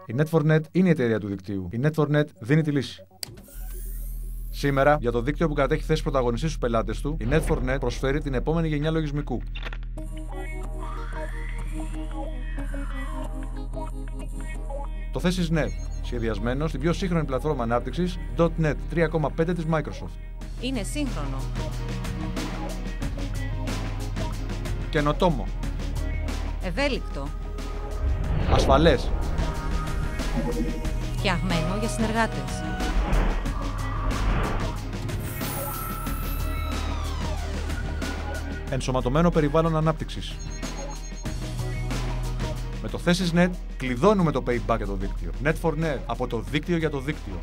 Η Net4Net είναι η εταιρεία του δικτύου. Η Net4Net δίνει τη λύση. Σήμερα, για το δίκτυο που κατέχει θέση πρωταγωνιστή στους πελάτες του, η Net4Net προσφέρει την επόμενη γενιά λογισμικού. Το ThesisNet, σχεδιασμένο στην πιο σύγχρονη πλατφόρμα ανάπτυξης .NET 3.5 της Microsoft. Είναι σύγχρονο. Καινοτόμο. Ευέλικτο. Ασφαλές. Φτιαγμένο για συνεργάτες. Ενσωματωμένο περιβάλλον ανάπτυξης. Με το ThesisNet κλειδώνουμε το payback για το δίκτυο. Net4Net, από το δίκτυο για το δίκτυο.